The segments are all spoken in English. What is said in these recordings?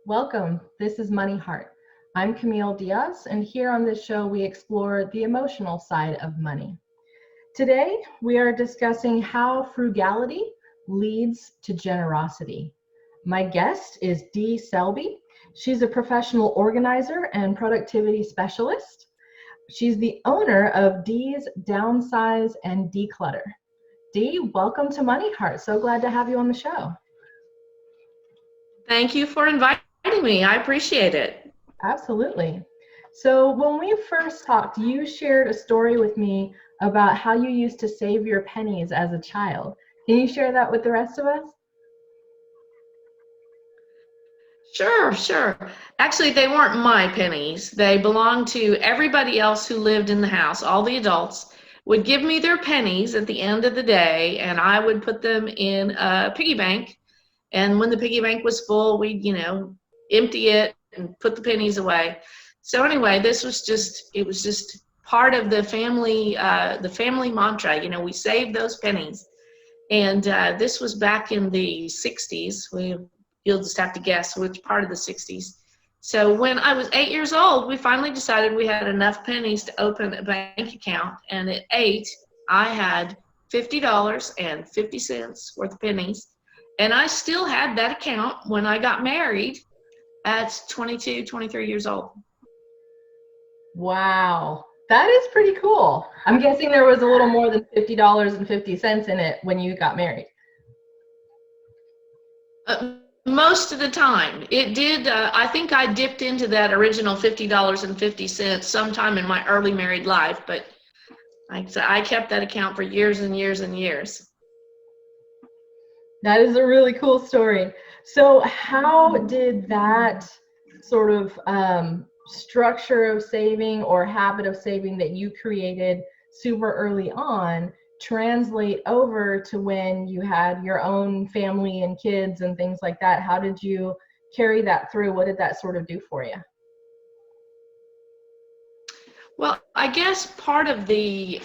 Welcome. This is Money Heart. I'm Camille Diaz, and here on this show, we explore the emotional side of money. Today, we are discussing how frugality leads to generosity. My guest is Dee Selby. She's a professional organizer and productivity specialist. She's the owner of Dee's Downsize and Declutter. Dee, welcome to Money Heart. So glad to have you on the show. Thank you for inviting me. I appreciate it. Absolutely. So when we first talked, you shared a story with me about how you used to save your pennies as a child. Can you share that with the rest of us? Sure. Actually, they weren't my pennies. They belonged to everybody else who lived in the house. All the adults would give me their pennies at the end of the day, and I would put them in a piggy bank. And when the piggy bank was full, we'd, empty it and put the pennies away. So anyway, it was just part of the family mantra. We saved those pennies. And this was back in the 60s. You'll just have to guess which part of the 60s. So when I was 8 years old, we finally decided we had enough pennies to open a bank account. And at 8, I had $50.50 worth of pennies. And I still had that account when I got married at 22, 23 years old. Wow, that is pretty cool. I'm guessing there was a little more than $50.50 in it when you got married. Most of the time. It did, I think I dipped into that original $50.50 sometime in my early married life, but I kept that account for years and years and years. That is a really cool story. So how did that sort of structure of saving or habit of saving that you created super early on translate over to when you had your own family and kids and things like that? How did you carry that through? What did that sort of do for you? Well, I guess part of the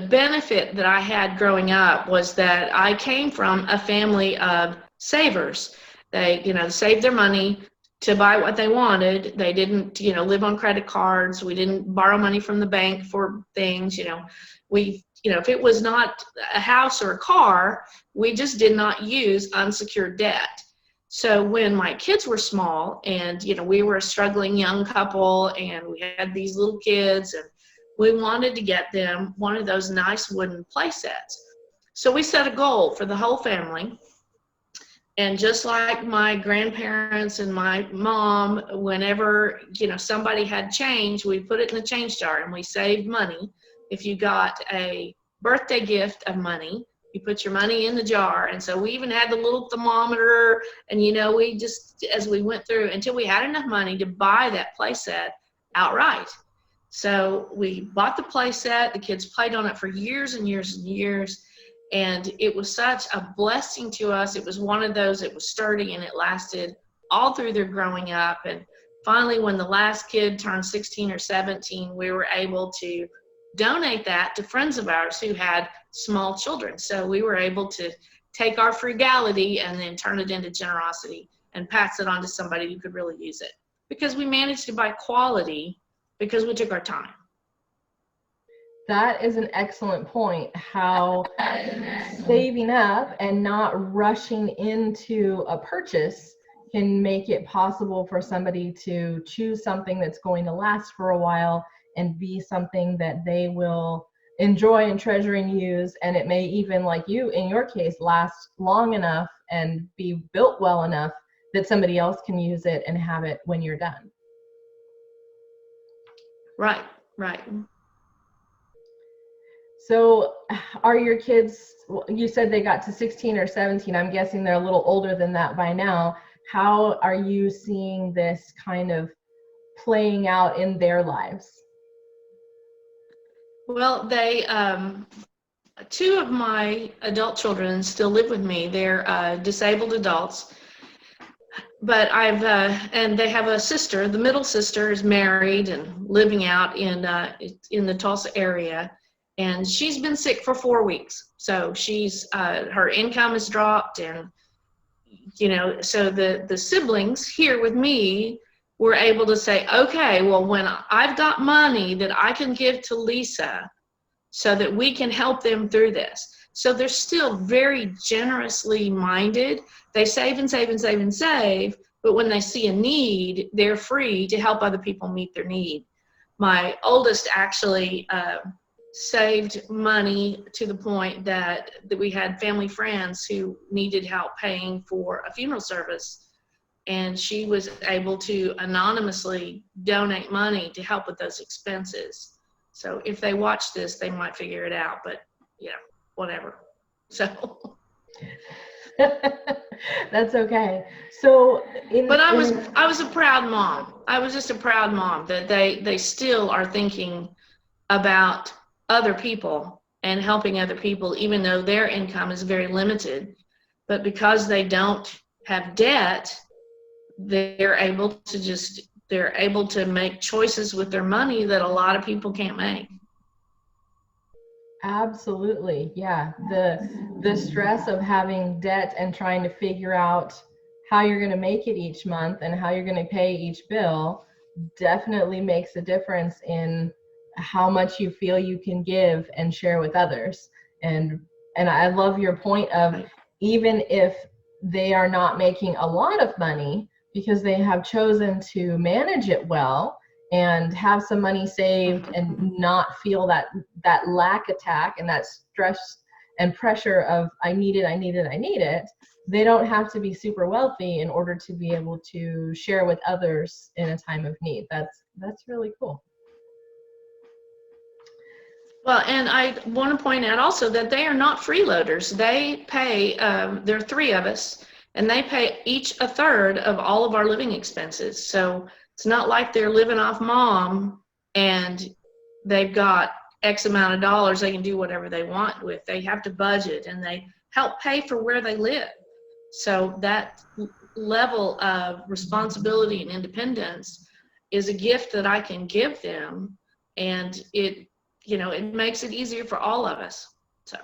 benefit that I had growing up was that I came from a family of savers. They, saved their money to buy what they wanted. They didn't, live on credit cards. We didn't borrow money from the bank for things. If it was not a house or a car, we just did not use unsecured debt. So when my kids were small and, we were a struggling young couple and we had these little kids and we wanted to get them one of those nice wooden play sets. So we set a goal for the whole family. And just like my grandparents and my mom, whenever, somebody had change, we put it in the change jar and we saved money. If you got a birthday gift of money, you put your money in the jar. And so we even had the little thermometer and, we just, as we went through until we had enough money to buy that play set outright. So we bought the play set. The kids played on it for years and years and years. And it was such a blessing to us. It was one of those, it was sturdy and it lasted all through their growing up. And finally, when the last kid turned 16 or 17, we were able to donate that to friends of ours who had small children. So we were able to take our frugality and then turn it into generosity and pass it on to somebody who could really use it. Because we managed to buy quality because we took our time. That is an excellent point, how saving up and not rushing into a purchase can make it possible for somebody to choose something that's going to last for a while and be something that they will enjoy and treasure and use. And it may even, like you, in your case, last long enough and be built well enough that somebody else can use it and have it when you're done. Right. So are your kids, you said they got to 16 or 17, I'm guessing they're a little older than that by now. How are you seeing this kind of playing out in their lives? Well, they two of my adult children still live with me. They're disabled adults, but and they have a sister. The middle sister is married and living out in the Tulsa area, and she's been sick for 4 weeks. So her income has dropped, and so the siblings here with me were able to say, okay, well, when I've got money that I can give to Lisa so that we can help them through this. So they're still very generously minded. They save and save and save and save, but when they see a need, they're free to help other people meet their need. My oldest actually saved money to the point that we had family friends who needed help paying for a funeral service, and she was able to anonymously donate money to help with those expenses. So if they watch this, they might figure it out, but whatever. So that's okay. So but I was a proud mom. I was just a proud mom that they still are thinking about other people and helping other people, even though their income is very limited. But because they don't have debt, they're able to make choices with their money that a lot of people can't make. Absolutely. Yeah. The stress of having debt and trying to figure out how you're going to make it each month and how you're going to pay each bill definitely makes a difference in how much you feel you can give and share with others. And I love your point of, even if they are not making a lot of money, because they have chosen to manage it well and have some money saved and not feel that lack attack and that stress and pressure of I need it. They don't have to be super wealthy in order to be able to share with others in a time of need. That's really cool. Well, and I want to point out also that they are not freeloaders. They pay, there are 3 of us, and they pay each a third of all of our living expenses. So it's not like they're living off mom and they've got X amount of dollars they can do whatever they want with. They have to budget, and they help pay for where they live. So that level of responsibility and independence is a gift that I can give them, and it makes it easier for all of us. So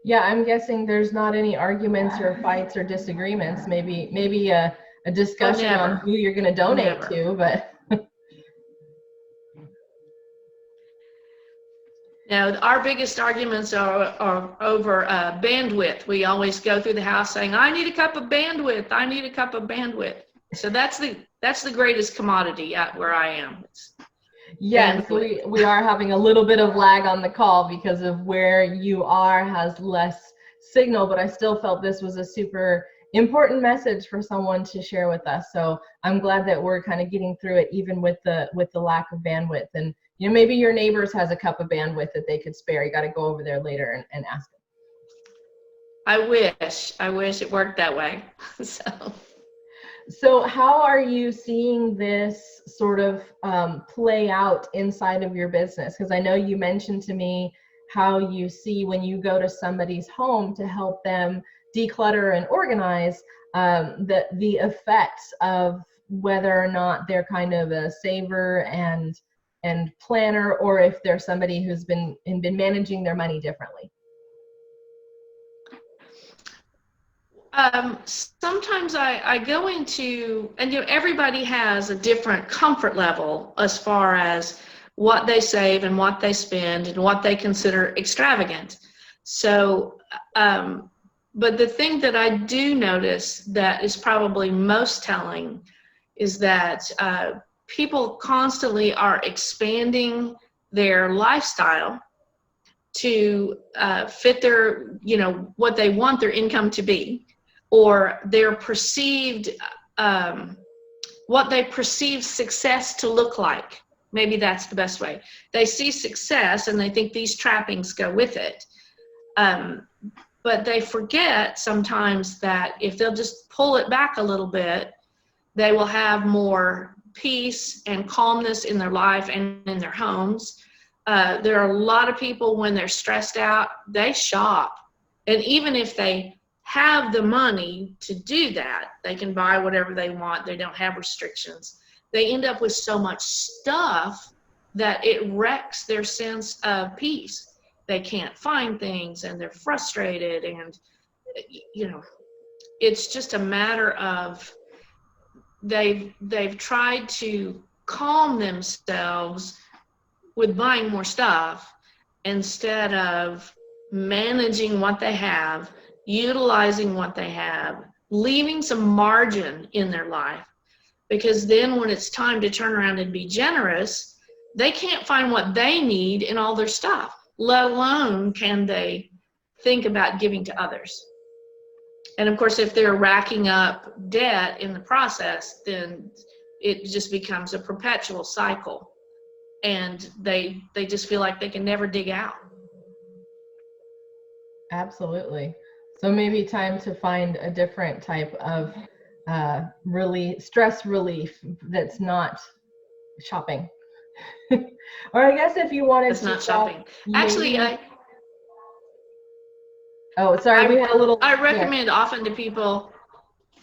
yeah, I'm guessing there's not any arguments or fights or disagreements. Maybe a discussion on who you're going to donate to, but now our biggest arguments are over bandwidth. We always go through the house saying, I need a cup of bandwidth. I need a cup of bandwidth. So that's the greatest commodity at where I am. Yes, we are having a little bit of lag on the call because of where you are has less signal, but I still felt this was a super important message for someone to share with us. So I'm glad that we're kind of getting through it even with the lack of bandwidth. And maybe your neighbors has a cup of bandwidth that they could spare. You got to go over there later and ask them. I wish it worked that way. So how are you seeing this sort of play out inside of your business? Because I know you mentioned to me how you see when you go to somebody's home to help them declutter and organize, the effects of whether or not they're kind of a saver and planner, or if they're somebody who's been managing their money differently. Sometimes I go into, and everybody has a different comfort level as far as what they save and what they spend and what they consider extravagant. So, but the thing that I do notice that is probably most telling is that people constantly are expanding their lifestyle to fit their, what they want their income to be, or their perceived, what they perceive success to look like. Maybe that's the best way. They see success and they think these trappings go with it. But they forget sometimes that if they'll just pull it back a little bit, they will have more peace and calmness in their life and in their homes. There are a lot of people, when they're stressed out, they shop. And even if they have the money to do that, they can buy whatever they want. They don't have restrictions. They end up with so much stuff that it wrecks their sense of peace. They can't find things and they're frustrated, and it's just a matter of they've tried to calm themselves with buying more stuff instead of managing what they have, utilizing what they have, leaving some margin in their life. Because then when it's time to turn around and be generous, they can't find what they need in all their stuff, let alone can they think about giving to others. And of course, if they're racking up debt in the process, then it just becomes a perpetual cycle. And they just feel like they can never dig out. Absolutely. So maybe time to find a different type of stress relief that's not shopping. Or I guess if you wanted it's to not shopping. maybe, Actually, oh, sorry, we had a little. I recommend often to people.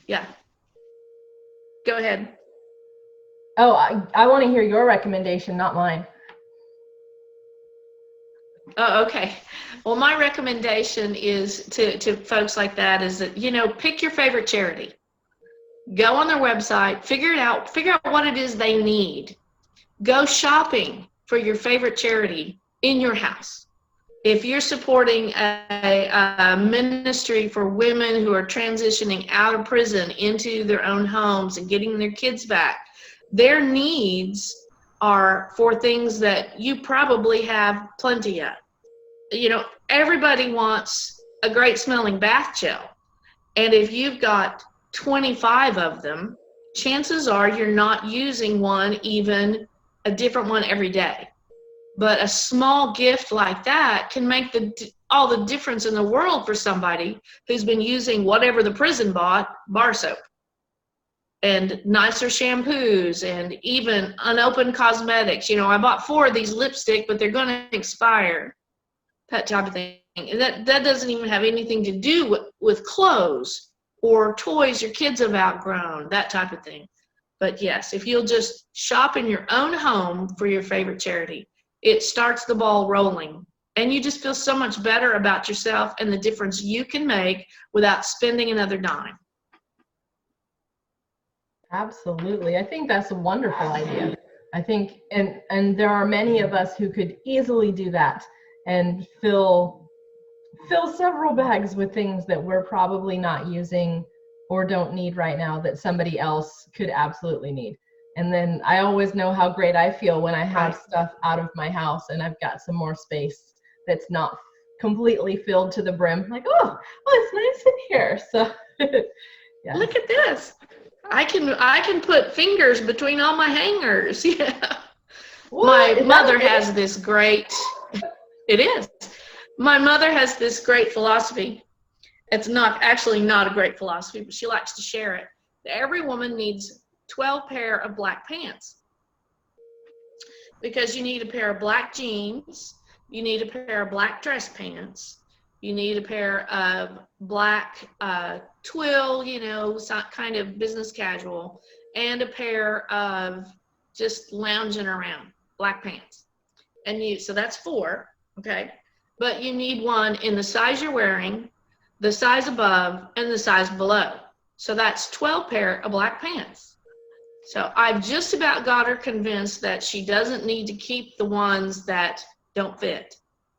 Yeah. Go ahead. Oh, I want to hear your recommendation, not mine. Oh, okay. Well, my recommendation is to folks like that is that, pick your favorite charity. Go on their website, figure out what it is they need. Go shopping for your favorite charity in your house. If you're supporting a ministry for women who are transitioning out of prison into their own homes and getting their kids back, their needs are for things that you probably have plenty of. Everybody wants a great smelling bath gel. And if you've got 25 of them, chances are you're not using one, even a different one every day. But a small gift like that can make all the difference in the world for somebody who's been using whatever the prison bought, bar soap, and nicer shampoos, and even unopened cosmetics. I bought 4 of these lipstick, but they're going to expire, that type of thing. And that doesn't even have anything to do with clothes or toys your kids have outgrown, that type of thing. But yes, if you'll just shop in your own home for your favorite charity, it starts the ball rolling, and you just feel so much better about yourself and the difference you can make without spending another dime. Absolutely. I think that's a wonderful idea. I think, and there are many of us who could easily do that and fill several bags with things that we're probably not using or don't need right now that somebody else could absolutely need. And then I always know how great I feel when I have stuff out of my house and I've got some more space that's not completely filled to the brim. Like, oh, it's nice in here. So yeah. Look at this. I can put fingers between all my hangers. Yeah. What? My mother has this great, it is. My mother has this great philosophy. It's not a great philosophy, but she likes to share it. Every woman needs 12 pair of black pants, because you need a pair of black jeans, you need a pair of black dress pants, you need a pair of black twill, some kind of business casual, and a pair of just lounging around black pants. And so that's 4, okay? But you need one in the size you're wearing, the size above, and the size below. So that's 12 pair of black pants. So I've just about got her convinced that she doesn't need to keep the ones that don't fit.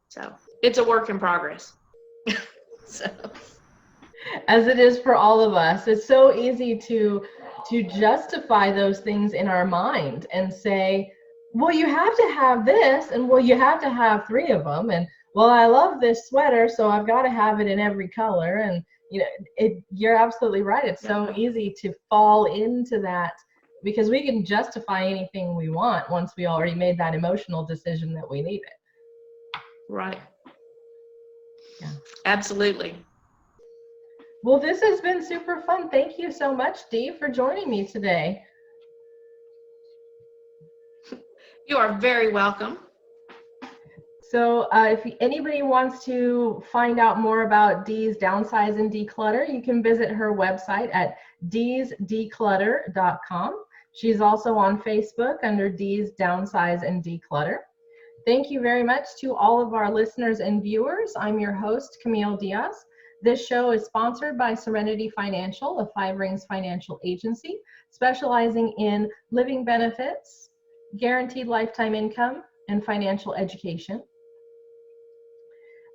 So it's a work in progress. So, as it is for all of us, it's so easy to justify those things in our mind and say, well, you have to have this, and well, you have to have 3 of them, and well, I love this sweater, so I've got to have it in every color. And you're absolutely right. It's so easy to fall into that, because we can justify anything we want once we already made that emotional decision that we need it. Right. Yeah. Absolutely. Well, this has been super fun. Thank you so much, Dee, for joining me today. You are very welcome. So if anybody wants to find out more about Dee's Downsize and Declutter, you can visit her website at deesdeclutter.com. She's also on Facebook under Dee's Downsize and Declutter. Thank you very much to all of our listeners and viewers. I'm your host, Camille Diaz. This show is sponsored by Serenity Financial, a Five Rings financial agency specializing in living benefits, guaranteed lifetime income, and financial education.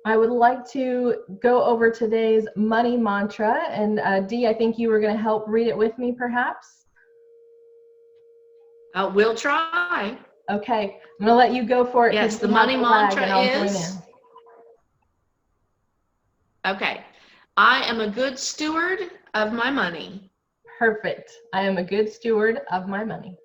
I would like to go over today's money mantra, and Dee, I think you were going to help read it with me, perhaps? We'll try. Okay, I'm going to let you go for it. Yes, the money mantra is, okay, I am a good steward of my money. Perfect. I am a good steward of my money.